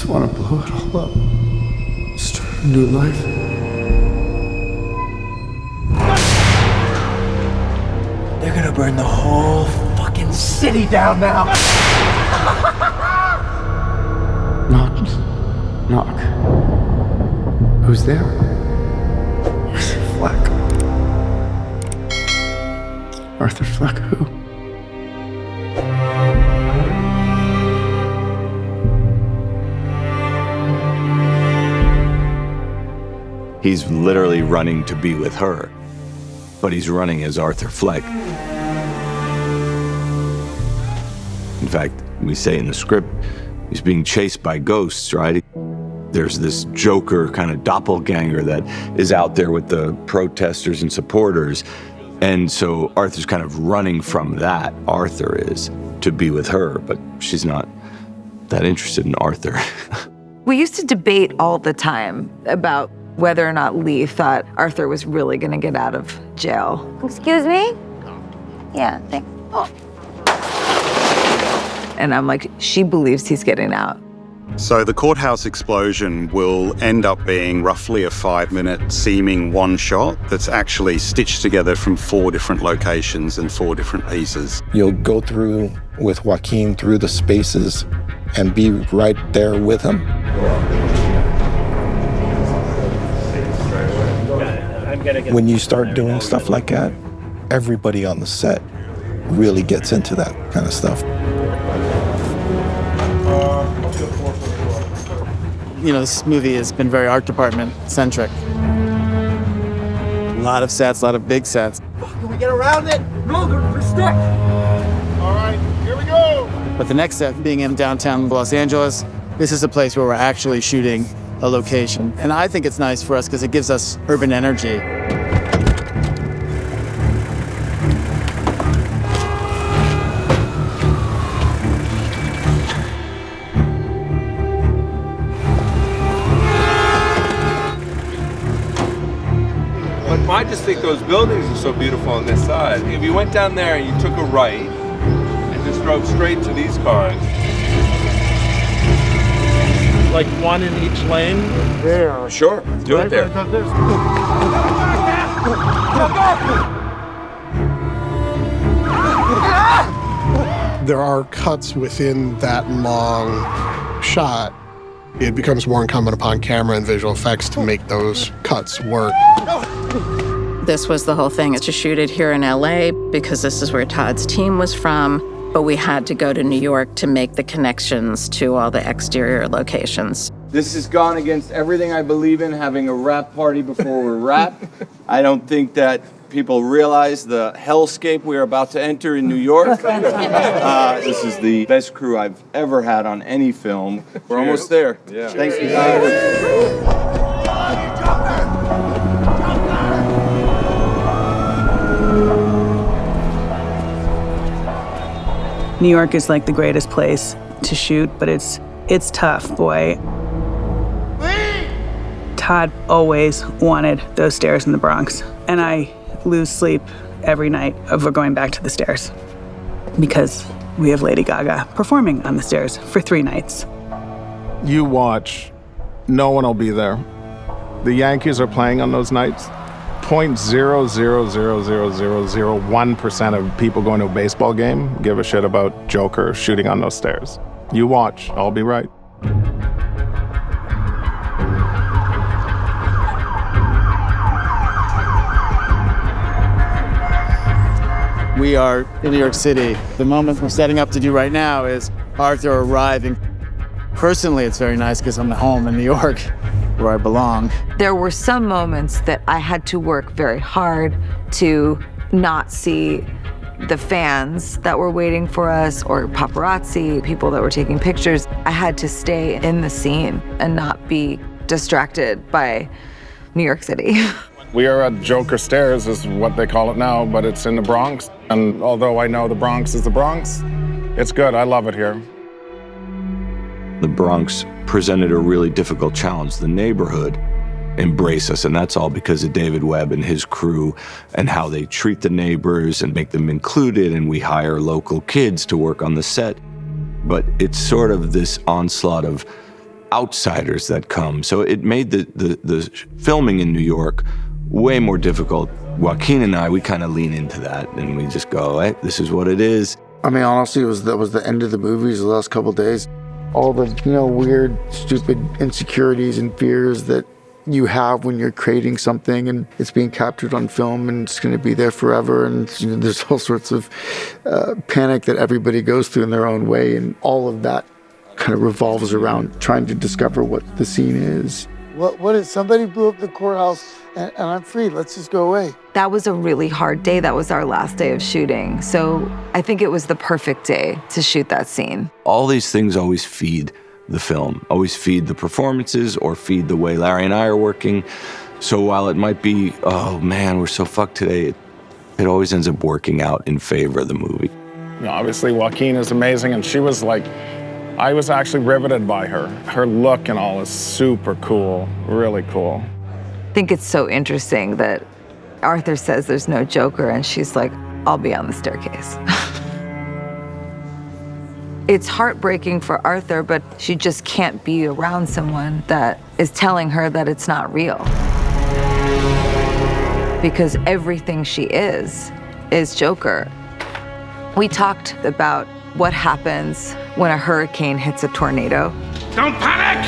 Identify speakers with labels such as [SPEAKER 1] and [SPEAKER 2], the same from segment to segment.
[SPEAKER 1] just want to blow it all up. Start a new life.
[SPEAKER 2] They're gonna burn the whole fucking city down now.
[SPEAKER 1] Knock. Knock. Who's there? Arthur Fleck. Arthur Fleck, who?
[SPEAKER 3] He's literally running to be with her, but he's running as Arthur Fleck. In fact, we say in the script, he's being chased by ghosts, right? There's this Joker kind of doppelganger that is out there with the protesters and supporters. And so Arthur's kind of running from that, Arthur is, to be with her, but she's not that interested in Arthur.
[SPEAKER 4] We used to debate all the time about whether or not Leigh thought Arthur was really gonna get out of jail.
[SPEAKER 5] Excuse me? Yeah, thanks. Oh.
[SPEAKER 4] And I'm like, she believes he's getting out.
[SPEAKER 6] So the courthouse explosion will end up being roughly a 5-minute seeming one shot that's actually stitched together from 4 different locations and 4 different pieces.
[SPEAKER 7] You'll go through with Joaquin through the spaces and be right there with him. When you start doing stuff like that, everybody on the set really gets into that kind of stuff.
[SPEAKER 8] You know, this movie has been very art department centric. A lot of sets, a lot of big sets.
[SPEAKER 2] Can we get around it? No, we're stuck.
[SPEAKER 9] All right, here we go.
[SPEAKER 8] But the next set, being in downtown Los Angeles, this is a place where we're actually shooting a location. And I think it's nice for us because it gives us urban energy.
[SPEAKER 9] I just think those buildings are so beautiful on this side. If you went down there and you took a right and just drove straight to these cars.
[SPEAKER 10] Like one in each lane?
[SPEAKER 9] Yeah. Sure, do it there.
[SPEAKER 11] There are cuts within that long shot. It becomes more incumbent upon camera and visual effects to make those cuts work.
[SPEAKER 12] This was the whole thing, to shoot it here in LA because this is where Todd's team was from, but we had to go to New York to make the connections to all the exterior locations.
[SPEAKER 13] This has gone against everything I believe in, having a rap party before we're rap. I don't think that people realize the hellscape we are about to enter in New York. This is the best crew I've ever had on any film. We're almost there.
[SPEAKER 9] Yeah.
[SPEAKER 13] Thanks, you guys.
[SPEAKER 14] New York is like the greatest place to shoot, but it's tough, boy. Todd always wanted those stairs in the Bronx, and I lose sleep every night over going back to the stairs because we have Lady Gaga performing on the stairs for 3 nights.
[SPEAKER 15] You watch, no one will be there. The Yankees are playing on those nights. 0.0000001% of people going to a baseball game give a shit about Joker shooting on those stairs. You watch, I'll be right.
[SPEAKER 8] We are in New York City. The moment we're setting up to do right now is Arthur arriving. Personally, it's very nice because I'm at home in New York, where I belong.
[SPEAKER 4] There were some moments that I had to work very hard to not see the fans that were waiting for us or paparazzi, people that were taking pictures. I had to stay in the scene and not be distracted by New York City.
[SPEAKER 15] We are at Joker Stairs is what they call it now, but it's in the Bronx. And although I know the Bronx is the Bronx, it's good, I love it here.
[SPEAKER 3] The Bronx presented a really difficult challenge. The neighborhood embraced us, and that's all because of David Webb and his crew and how they treat the neighbors and make them included, and we hire local kids to work on the set. But it's sort of this onslaught of outsiders that come. So it made the filming in New York way more difficult. Joaquin and I, we kind of lean into that, and we just go, hey, this is what it is.
[SPEAKER 1] I mean, honestly, that was the end of the movies the last couple of days. All the, weird, stupid insecurities and fears that you have when you're creating something and it's being captured on film and it's going to be there forever. And there's all sorts of panic that everybody goes through in their own way. And all of that kind of revolves around trying to discover what the scene is.
[SPEAKER 16] What is, somebody blew up the courthouse and I'm free, let's just go away.
[SPEAKER 4] That was a really hard day. That was our last day of shooting. So I think it was the perfect day to shoot that scene.
[SPEAKER 3] All these things always feed the film, always feed the performances or feed the way Larry and I are working. So while it might be, oh man, we're so fucked today, it always ends up working out in favor of the movie.
[SPEAKER 15] Obviously, Joaquin is amazing, and she was like, I was actually riveted by her. Her look and all is super cool, really cool.
[SPEAKER 4] I think it's so interesting that Arthur says there's no Joker, and she's like, I'll be on the staircase. It's heartbreaking for Arthur, but she just can't be around someone that is telling her that it's not real. Because everything she is Joker. We talked about what happens when a hurricane hits a tornado.
[SPEAKER 17] Don't panic!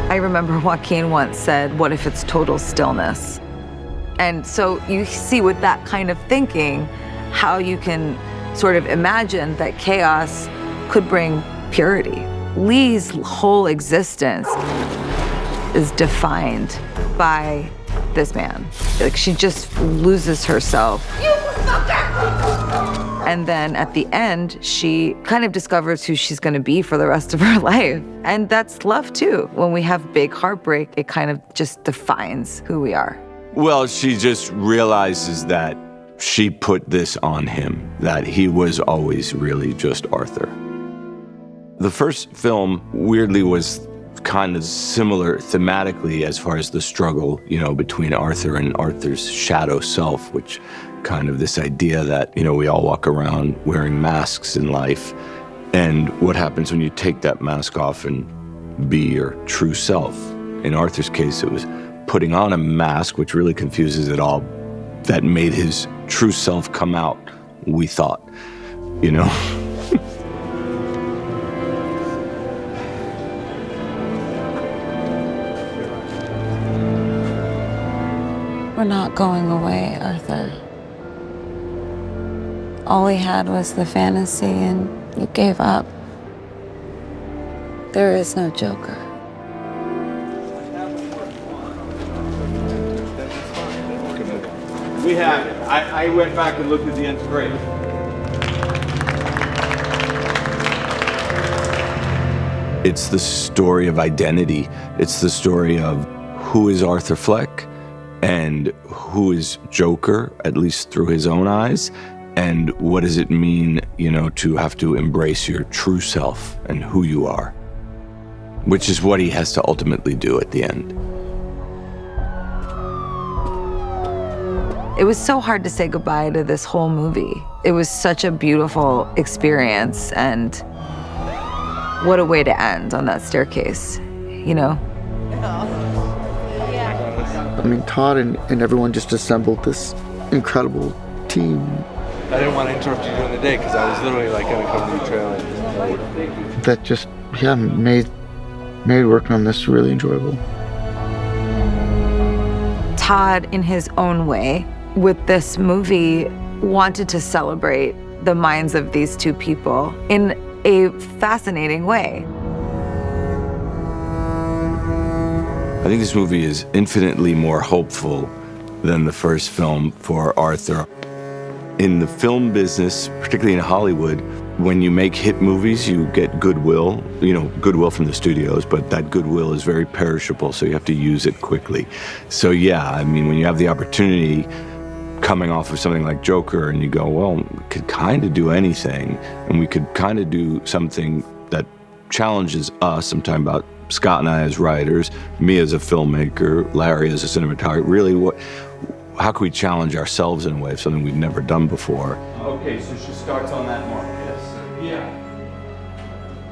[SPEAKER 4] I remember Joaquin once said, what if it's total stillness? And so you see with that kind of thinking, how you can sort of imagine that chaos could bring purity. Leigh's whole existence is defined by this man. Like, she just loses herself. You fucker! And then at the end, she kind of discovers who she's gonna be for the rest of her life. And that's love too. When we have big heartbreak, it kind of just defines who we are.
[SPEAKER 3] Well, she just realizes that she put this on him, that he was always really just Arthur. The first film, weirdly, was kind of similar thematically as far as the struggle, between Arthur and Arthur's shadow self, which kind of this idea that, we all walk around wearing masks in life. And what happens when you take that mask off and be your true self? In Arthur's case, it was putting on a mask, which really confuses it all, that made his true self come out, we thought,
[SPEAKER 5] We're not going away, Arthur. All we had was the fantasy, and you gave up. There is no Joker.
[SPEAKER 13] We have it. I went back and looked at the end script.
[SPEAKER 3] It's the story of identity. It's the story of who is Arthur Fleck and who is Joker, at least through his own eyes, and what does it mean, to have to embrace your true self and who you are, which is what he has to ultimately do at the end.
[SPEAKER 4] It was so hard to say goodbye to this whole movie. It was such a beautiful experience, and what a way to end on that staircase,
[SPEAKER 1] I mean, Todd and everyone just assembled this incredible team.
[SPEAKER 9] I didn't want to interrupt you during the day because I was literally going to come to your trailer.
[SPEAKER 1] That just, made working on this really enjoyable.
[SPEAKER 4] Todd, in his own way, with this movie, wanted to celebrate the minds of these two people in a fascinating way.
[SPEAKER 3] I think this movie is infinitely more hopeful than the first film for Arthur. In the film business, particularly in Hollywood, when you make hit movies, you get goodwill, goodwill from the studios, but that goodwill is very perishable, so you have to use it quickly. So when you have the opportunity coming off of something like Joker and you go, well, we could kind of do anything, and we could kind of do something that challenges us. I'm talking about Scott and I as writers, me as a filmmaker, Larry as a cinematographer. Really, how can we challenge ourselves in a way of something we've never done before?
[SPEAKER 13] Okay, so she starts on that mark, yes? Yeah.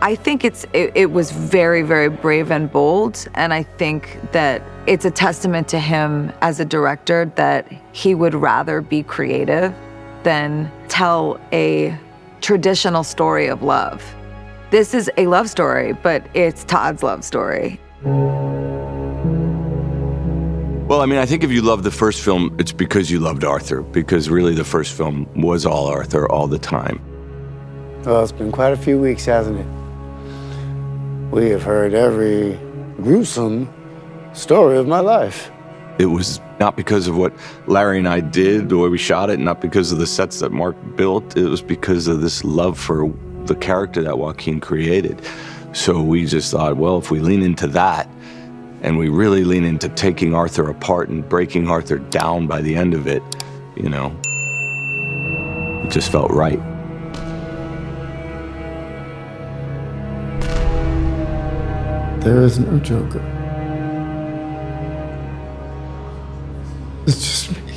[SPEAKER 4] I think it was very, very brave and bold, and I think that it's a testament to him as a director that he would rather be creative than tell a traditional story of love. This is a love story, but it's Todd's love story.
[SPEAKER 3] Well, I mean, I think if you love the first film, it's because you loved Arthur, because really the first film was all Arthur all the time.
[SPEAKER 16] Well, it's been quite a few weeks, hasn't it? We have heard every gruesome story of my life.
[SPEAKER 3] It was not because of what Larry and I did, the way we shot it, not because of the sets that Mark built. It was because of this love for the character that Joaquin created. So we just thought, well, if we lean into that, and we really lean into taking Arthur apart and breaking Arthur down by the end of it, you know, it just felt right.
[SPEAKER 1] There is no Joker. It's just me.